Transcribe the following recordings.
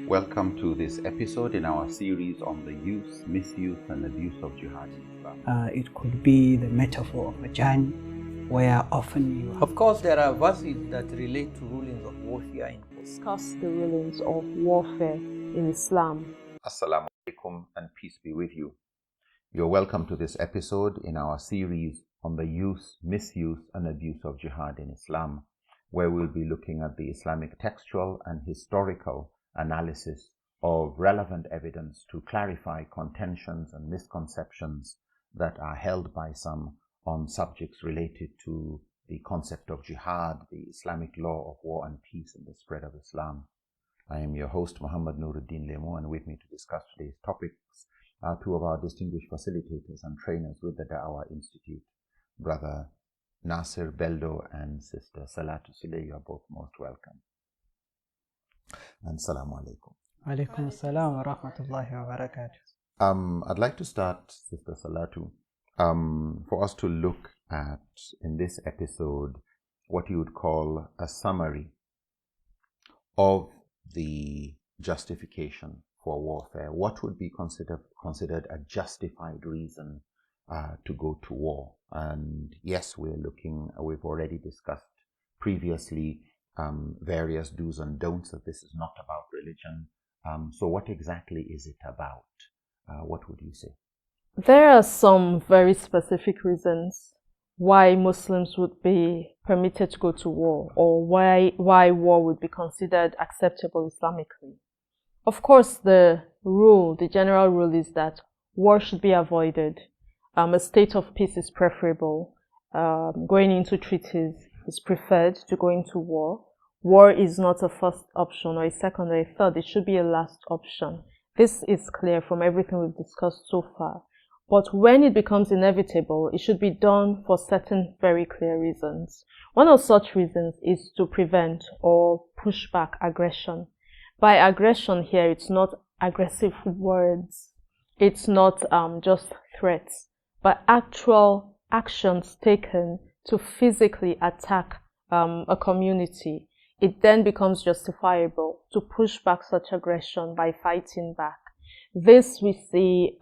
Welcome to this episode in our series on the use, misuse and abuse of jihad in Islam. It could be the metaphor of a journey where often you Of course, there are verses that relate to rulings of warfare in discuss the rulings of warfare in Islam. Assalamu alaikum and peace be with you. You're welcome to this episode in our series on the use, misuse and abuse of jihad in Islam, where we'll be looking at the Islamic textual and historical analysis of relevant evidence to clarify contentions and misconceptions that are held by some on subjects related to the concept of jihad, the Islamic law of war and peace, and the spread of Islam. I am your host, Muhammad Nuruddeen, and with me to discuss today's topics are two of our distinguished facilitators and trainers with the Dawah Institute, Brother Nasser, Bello, and Sister Salatu. You are both most welcome. And Assalamu alaikum. Alaikum assalam wa rahmatullahi wa barakatuh. I'd like to start, Sister Salatu, for us to look at, in this episode, what you would call a summary of the justification for warfare. What would be considered a justified reason to go to war? And yes, we've already discussed previously various do's and don'ts, that this is not about religion. So what exactly is it about? What would you say? There are some very specific reasons why Muslims would be permitted to go to war, or why war would be considered acceptable Islamically. Of course, the general rule is that war should be avoided. A state of peace is preferable. Going into treaties is preferred to going to war. War is not a first option or a second or a third. It should be a last option. This is clear from everything we've discussed so far. But when it becomes inevitable, it should be done for certain very clear reasons. One of such reasons is to prevent or push back aggression. By aggression here, it's not aggressive words. It's not just threats, but actual actions taken to physically attack a community. It then becomes justifiable to push back such aggression by fighting back. This we see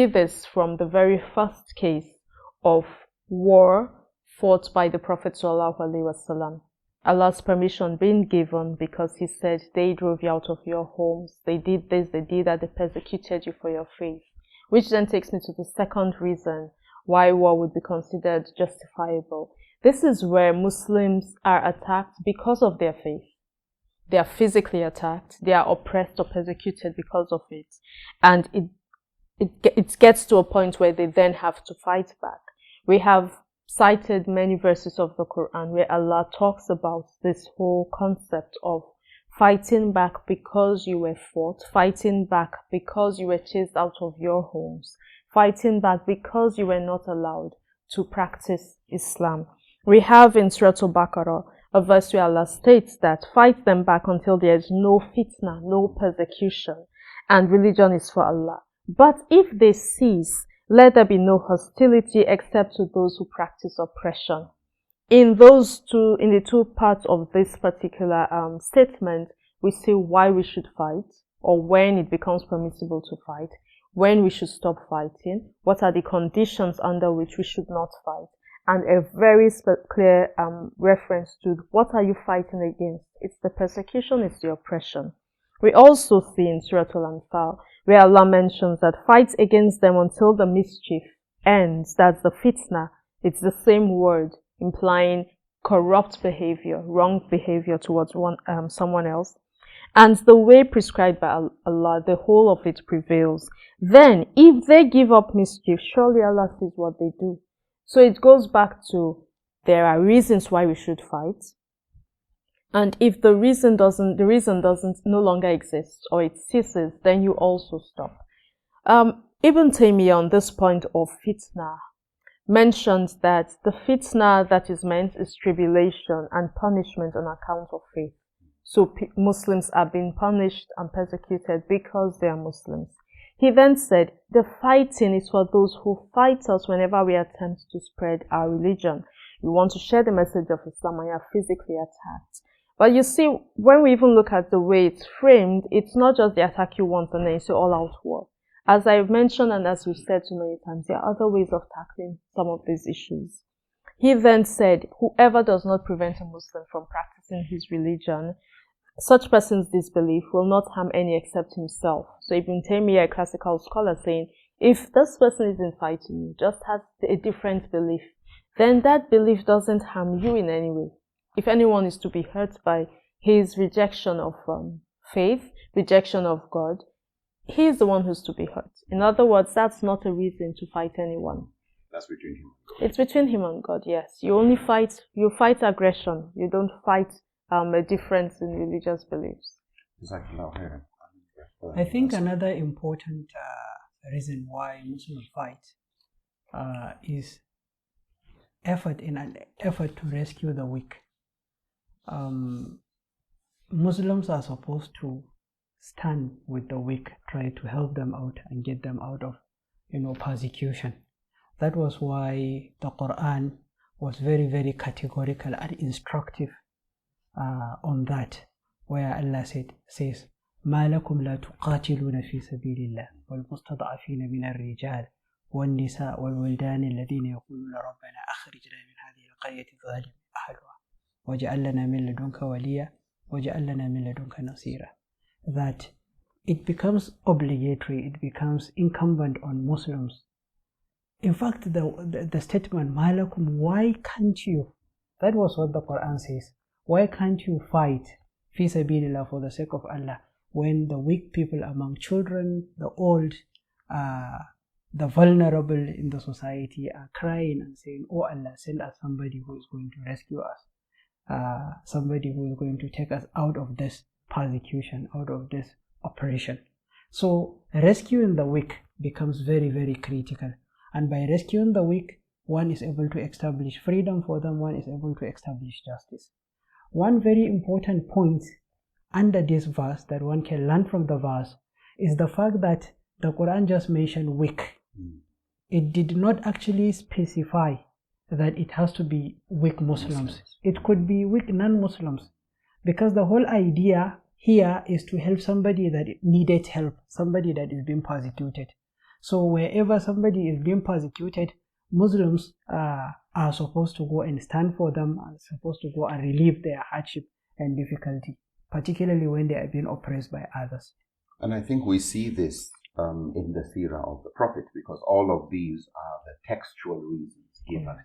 this from the very first case of war fought by the Prophet ﷺ. Allah's permission being given because he said, they drove you out of your homes, they did this, they did that, they persecuted you for your faith. Which then takes me to the second reason why war would be considered justifiable. This is where Muslims are attacked because of their faith. They are physically attacked, they are oppressed or persecuted because of it. And it gets to a point where they then have to fight back. We have cited many verses of the Quran where Allah talks about this whole concept of fighting back because you were fought, fighting back because you were chased out of your homes, fighting back because you were not allowed to practice Islam. We have in Surah Al-Baqarah a verse where Allah states that fight them back until there is no fitna, no persecution, and religion is for Allah. But if they cease, let there be no hostility except to those who practice oppression. In the two parts of this particular statement, we see why we should fight, or when it becomes permissible to fight, when we should stop fighting, what are the conditions under which we should not fight, and a very clear reference to what are you fighting against. It's the persecution, it's the oppression. We also see in Surah Al-Anfal where Allah mentions that fight against them until the mischief ends. That's the fitna. It's the same word implying corrupt behavior, wrong behavior towards someone else. And the way prescribed by Allah, the whole of it prevails. Then, if they give up mischief, surely Allah sees what they do. So it goes back to, there are reasons why we should fight. And if the reason doesn't no longer exist, or it ceases, then you also stop. Ibn Taymiyyah on this point of fitna mentions that the fitna that is meant is tribulation and punishment on account of faith. So Muslims are being punished and persecuted because they are Muslims. He then said, the fighting is for those who fight us whenever we attempt to spread our religion. You want to share the message of Islam and you are physically attacked. But you see, when we even look at the way it's framed, it's not just they attack you once and then you say all-out war. As I've mentioned and as we've said so many times, there are other ways of tackling some of these issues. He then said, whoever does not prevent a Muslim from practicing his religion, such person's disbelief will not harm any except himself. So Ibn Taymiyyah, a classical scholar, saying, if this person isn't fighting you, just has a different belief, then that belief doesn't harm you in any way. If anyone is to be hurt by his rejection of faith, rejection of God, he is the one who's to be hurt. In other words, that's not a reason to fight anyone. That's between him and God. It's between him and God, yes. You fight aggression. You don't fight a difference in religious beliefs. I think another important reason why Muslims fight is an effort to rescue the weak. Muslims are supposed to stand with the weak, try to help them out and get them out of, persecution. That was why the Quran was very, very categorical and instructive on that, where Allah says, ما لكم لا تقاتلون في سبيل الله والمستضعفين من الرجال والنساء والولدان الذين يقولون ربنا أخرجنا من هذه القرية الظالم أهلها واجعل لنا من لدنك وليا واجعل لنا من لدنك نصيرا. That it becomes obligatory, it becomes incumbent on Muslims. In fact, the statement, ما لكم, why can't you? That was what the Quran says. Why can't you fight fi sabilillah, for the sake of Allah, when the weak people among children, the old, the vulnerable in the society are crying and saying, oh Allah, send us somebody who is going to rescue us, somebody who is going to take us out of this persecution, out of this oppression. So rescuing the weak becomes very, very critical. And by rescuing the weak, one is able to establish freedom for them, one is able to establish justice. One very important point under this verse that one can learn from the verse is the fact that the Quran just mentioned weak. It did not actually specify that it has to be weak Muslims. It could be weak non-Muslims, because the whole idea here is to help somebody that needed help, somebody that is being persecuted. So wherever somebody is being persecuted, Muslims are supposed to go and stand for them, are supposed to go and relieve their hardship and difficulty, particularly when they are being oppressed by others. And I think we see this in the seerah of the Prophet, because all of these are the textual reasons given.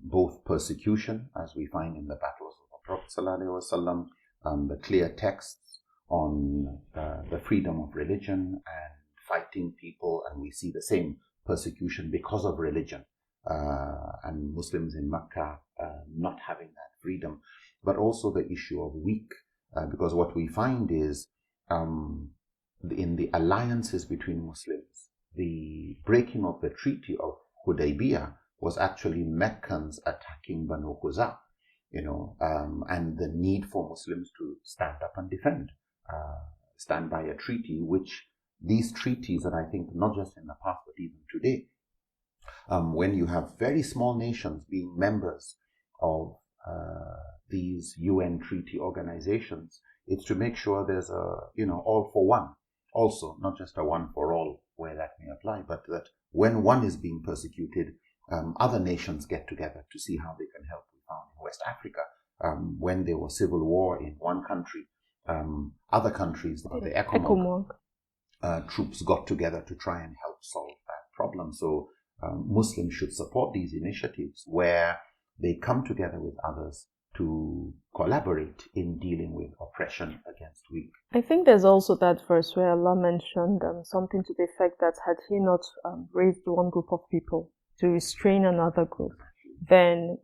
Both persecution, as we find in the battles of the Prophet ﷺ, the clear texts on the freedom of religion and fighting people, and we see the same persecution because of religion, and Muslims in Mecca not having that freedom, but also the issue of weak, because what we find is in the alliances between Muslims, the breaking of the Treaty of Hudaybiyah was actually Meccans attacking Banu Khuza, and the need for Muslims to stand up and defend, stand by a treaty, which these treaties, and I think not just in the past but even today, when you have very small nations being members of these UN treaty organizations, it's to make sure there's a, all for one, also, not just a one for all where that may apply, but that when one is being persecuted, other nations get together to see how they can help. We found in West Africa, when there was civil war in one country, other countries, the ECOMOG, troops got together to try and help solve that problem. So Muslims should support these initiatives where they come together with others to collaborate in dealing with oppression against weak. I think there's also that verse where Allah mentioned something to the effect that had He not raised one group of people to restrain another group, then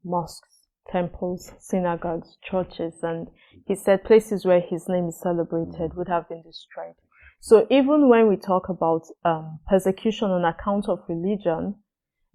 mosques, temples, synagogues, churches, and He said places where His name is celebrated would have been destroyed. So even when we talk about persecution on account of religion,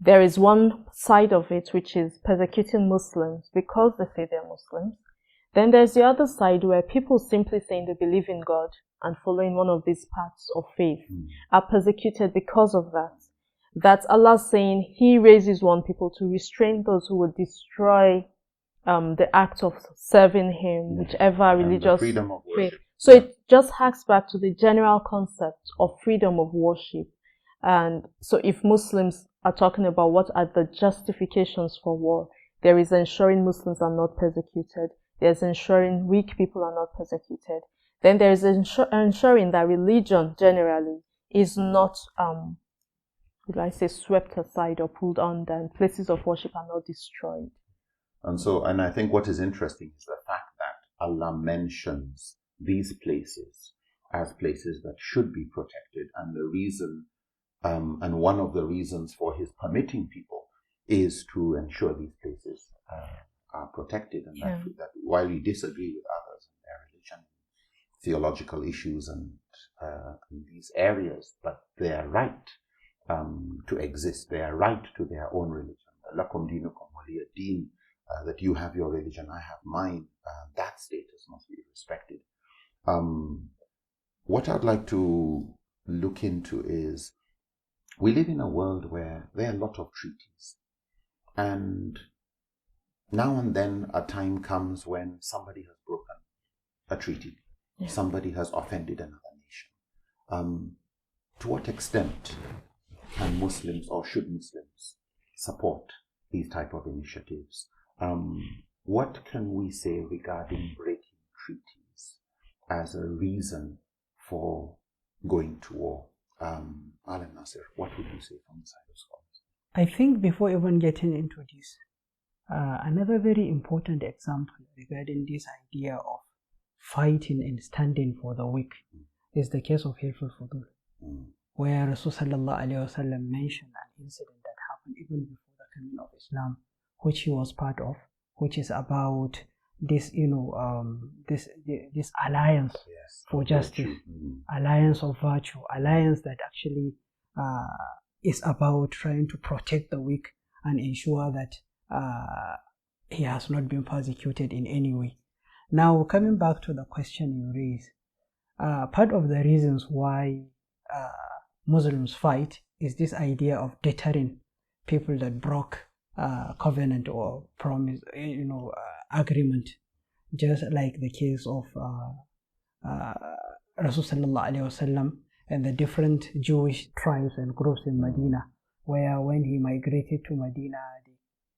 there is one side of it which is persecuting Muslims because they say they're Muslims. Then there's the other side where people simply saying they believe in God and following one of these paths of faith are persecuted because of that. That's Allah saying He raises one people to restrain those who would destroy the act of serving him, whichever religious freedom of worship. faith. So it just harks back to the general concept of freedom of worship. And so if Muslims are talking about what are the justifications for war, there is ensuring Muslims are not persecuted. There's ensuring weak people are not persecuted. Then there is ensuring that religion generally is not, swept aside or pulled under, and places of worship are not destroyed. And I think what is interesting is the fact that Allah mentions these places as places that should be protected, and the reason, and one of the reasons for His permitting people is to ensure these places are protected, and that while we disagree with others in their religion, theological issues and in these areas, but they are right to exist. They are right to their own religion. Lakum dinukum waliya deen, that you have your religion, I have mine. That status must be respected. What I'd like to look into is, we live in a world where there are a lot of treaties, and now and then a time comes when somebody has broken a treaty. Somebody has offended another nation. To what extent can Muslims, or should Muslims, support these type of initiatives? What can we say regarding breaking treaties as a reason for going to war? Alan Nasser, what would you say from the side of scholars? I think before even getting into this, another very important example regarding this idea of fighting and standing for the weak is the case of Hilful Fudul, where Rasulullah mentioned an incident that happened even before the coming of Islam, which he was part of, which is about this, this alliance for justice, alliance of virtue, alliance that actually is about trying to protect the weak and ensure that he has not been persecuted in any way. Now, coming back to the question you raised, part of the reasons why Muslims fight is this idea of deterring people that broke covenant or promise, agreement, just like the case of Rasulullah and the different Jewish tribes and groups in Medina, where when he migrated to Medina, they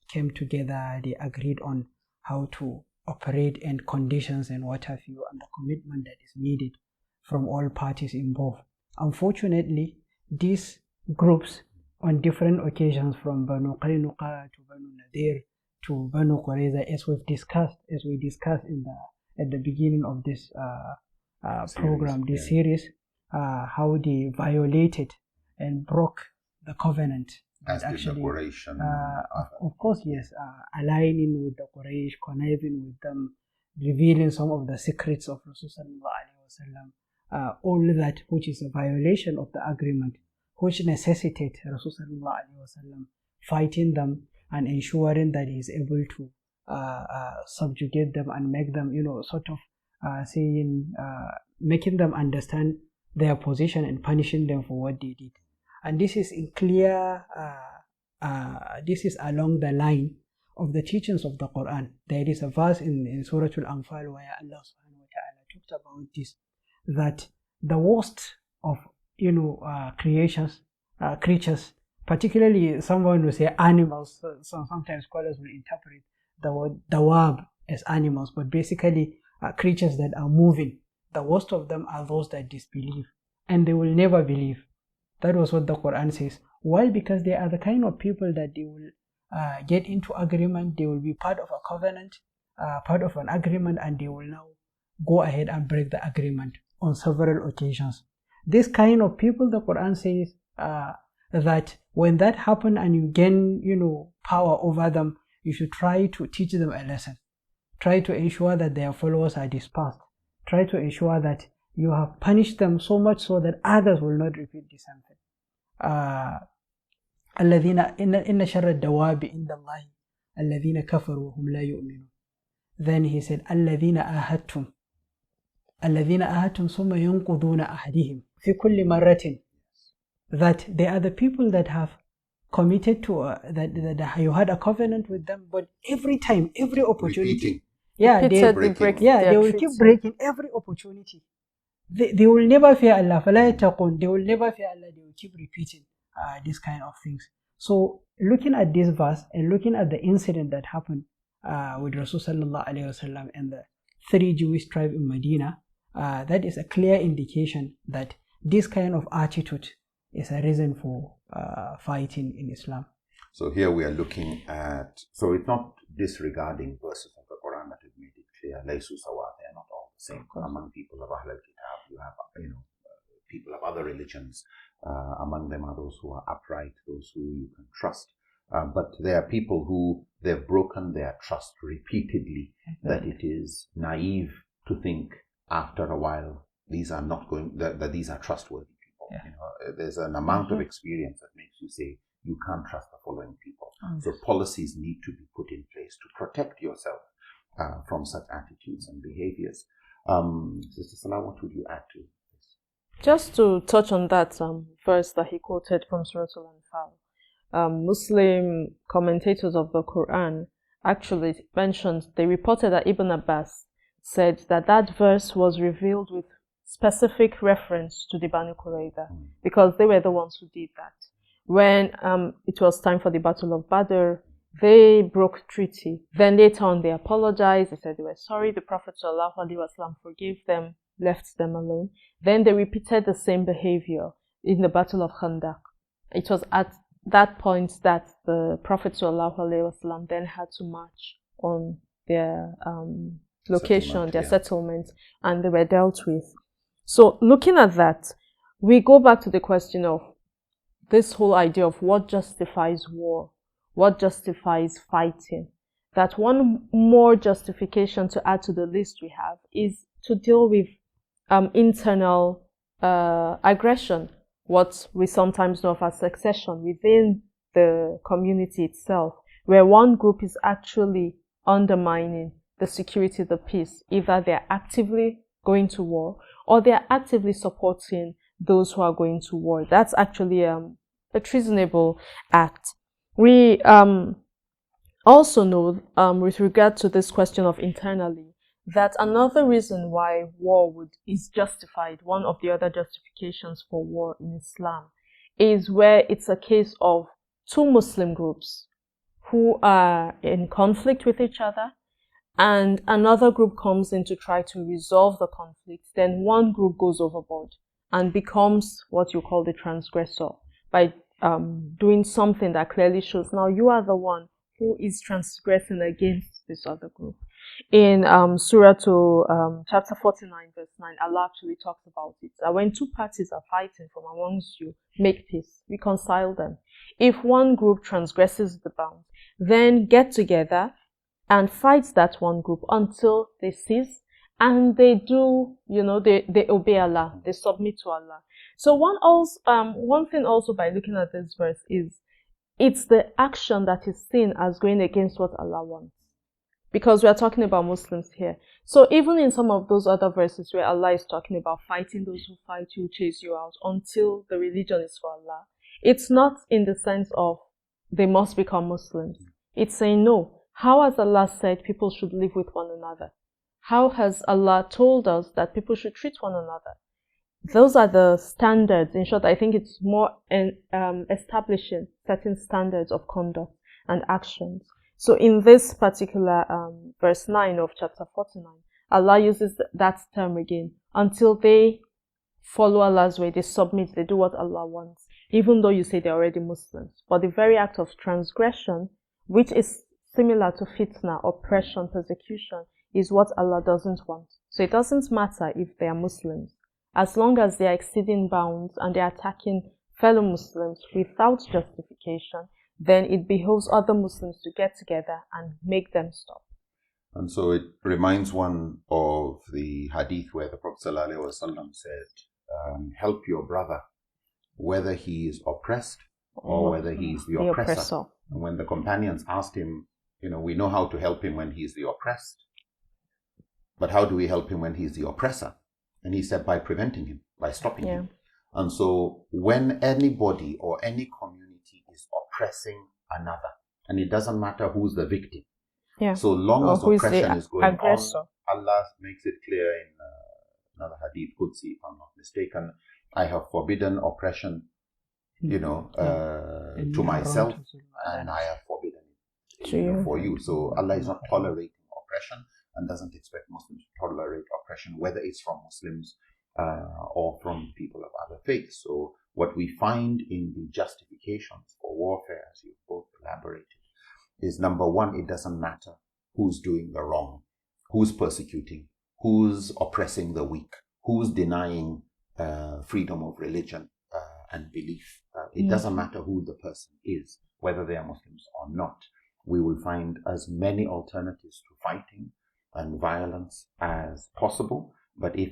came together, they agreed on how to operate and conditions and what have you, and the commitment that is needed from all parties involved. Unfortunately, these groups on different occasions, from Banu Qaynuqa to Banu Nadir to Banu Qurayza, as we discussed at the beginning of this series, how they violated and broke the covenant. As actually, the Quraysh. Of course, yes, aligning with the Quraysh, conniving with them, revealing some of the secrets of Rasulullah, all that which is a violation of the agreement, which necessitates Rasulullah fighting them and ensuring that he is able to subjugate them and make them, making them understand their position and punishing them for what they did. And this is in clear, this is along the line of the teachings of the Quran. There is a verse in Surah Al-Anfal where Allah subhanahu wa ta'ala talked about this, that the worst of, creatures, particularly someone will say animals, so sometimes scholars will interpret the word dawab as animals, but basically creatures that are moving. The worst of them are those that disbelieve, and they will never believe. That was what the Quran says. Why? Because they are the kind of people that they will get into agreement, they will be part of a covenant, part of an agreement, and they will now go ahead and break the agreement on several occasions. This kind of people, the Quran says that when that happens and you gain, power over them, you should try to teach them a lesson. Try to ensure that their followers are dispersed. Try to ensure that you have punished them so much so that others will not repeat the same thing. الذين إن شر الدواب عند الله الذين كفروا وهم لا يؤمنون. Then he said الذين أهدتم ثم ينقضون أحدهم في كل مرة, that they are the people that have committed to that you had a covenant with them, but every time, every opportunity, they will keep breaking every opportunity. They will never fear Allah. They will never fear Allah. They will keep repeating these kind of things. So looking at this verse and looking at the incident that happened with Rasul sallallahu alaihi wasallam and the 3 Jewish tribes in Medina, that is a clear indication that this kind of attitude is a reason for fighting in Islam. So here we are looking at, so it's not disregarding verses of the Quran that have made it clear, Laysu sawa, they are not all the same. Among people of Ahl al-Kitab, you have, people of other religions. Among them are those who are upright, those who you can trust. But there are people who they've broken their trust repeatedly, that it is naive to think after a while these are not going, that these are trustworthy people. There's an amount of experience that makes you say you can't trust the following people. So policies need to be put in place to protect yourself from such attitudes and behaviors. Sister Salah, what would you add to this? Just to touch on that verse that he quoted from Surah Al-Anfal, Muslim commentators of the Quran actually mentioned, they reported that Ibn Abbas said that that verse was revealed with specific reference to the Banu Qurayza, because they were the ones who did that. When it was time for the Battle of Badr, they broke treaty. Then later on they apologized, they said they were sorry, the Prophet ﷺ forgave them, left them alone. Then they repeated the same behavior in the Battle of Khandaq. It was at that point that the Prophet ﷺ then had to march on their location, their settlement, and they were dealt with. So looking at that, we go back to the question of this whole idea of what justifies war, what justifies fighting. That one more justification to add to the list we have is to deal with internal aggression, what we sometimes know of as secession within the community itself, where one group is actually undermining the security, the peace. Either they're actively going to war or they're actively supporting those who are going to war. That's actually a treasonable act. We also know, with regard to this question of internally, that another reason why war is justified, one of the other justifications for war in Islam, is where it's a case of 2 Muslim groups who are in conflict with each other, and another group comes in to try to resolve the conflict. Then one group goes overboard and becomes what you call the transgressor by doing something that clearly shows, now you are the one who is transgressing against this other group. In Surah chapter 49 verse 9, Allah actually talks about it, that when 2 parties are fighting from amongst you, make peace, reconcile them. If one group transgresses the bounds, then get together and fight that one group until they cease, and they do, they obey Allah, they submit to Allah. So one thing also by looking at this verse is, it's the action that is seen as going against what Allah wants. Because we are talking about Muslims here. So even in some of those other verses where Allah is talking about fighting those who fight you, chase you out until the religion is for Allah, it's not in the sense of they must become Muslims. It's saying, no, how has Allah said people should live with one another? How has Allah told us that people should treat one another? Those are the standards. In short, I think it's more establishing certain standards of conduct and actions. So in this particular verse 9 of chapter 49, Allah uses that term again. Until they follow Allah's way, they submit, they do what Allah wants, even though you say they're already Muslims. But the very act of transgression, which is similar to fitna, oppression, persecution, is what Allah doesn't want. So it doesn't matter if they are Muslims. As long as they are exceeding bounds and they are attacking fellow Muslims without justification, then it behoves other Muslims to get together and make them stop. And so it reminds one of the hadith where the Prophet ﷺ said, help your brother, whether he is oppressed or whether he is the oppressor. And when the companions asked him, we know how to help him when he is the oppressed, but how do we help him when he is the oppressor? And he said, by preventing him, by stopping him. And so when anybody or any community is oppressing another. And it doesn't matter who's the victim. Yeah. So long Or as who is the oppression is going aggressor. on, Allah makes it clear in another hadith, Qudsi, if I'm not mistaken, I have forbidden oppression, to myself, and I have forbidden it for you. So Allah is not tolerating oppression and doesn't expect Muslims to tolerate oppression, whether it's from Muslims or from people of other faiths. So what we find in the justifications for warfare, as you both elaborated, is number one, it doesn't matter who's doing the wrong, who's persecuting, who's oppressing the weak, who's denying freedom of religion and belief. It doesn't matter who the person is, whether they are Muslims or not. We will find as many alternatives to fighting and violence as possible. But if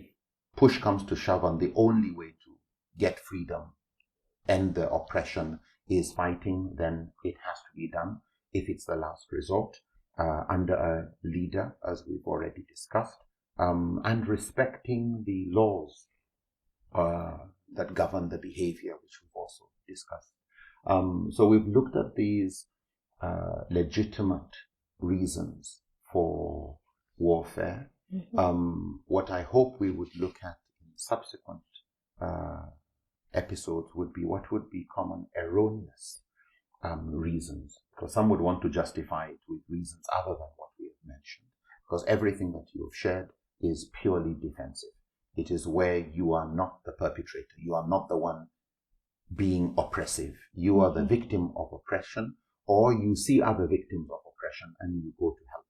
push comes to shove, and the only way to get freedom, end the oppression, is fighting, then it has to be done. If it's the last resort, under a leader, as we've already discussed, and respecting the laws that govern the behavior, which we've also discussed. So we've looked at these legitimate reasons for warfare. What I hope we would look at in subsequent episodes would be what would be common erroneous reasons, because some would want to justify it with reasons other than what we have mentioned, because everything that you have shared is purely defensive. It is where you are not the perpetrator, you are not the one being oppressive, you are the victim of oppression, or you see other victims of oppression and you go to help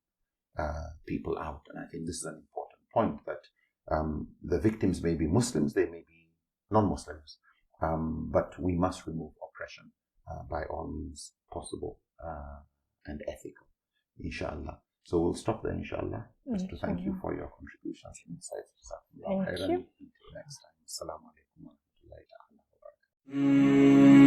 people out. And I think this is an important point, that the victims may be Muslims, they may be non-Muslims, but we must remove oppression by all means possible and ethical, inshallah. So we'll stop there, inshallah. Just to thank you for your contributions and insights. Thank you. Until next time. Assalamu alaikum wa rahmatullahi wa barakatuh.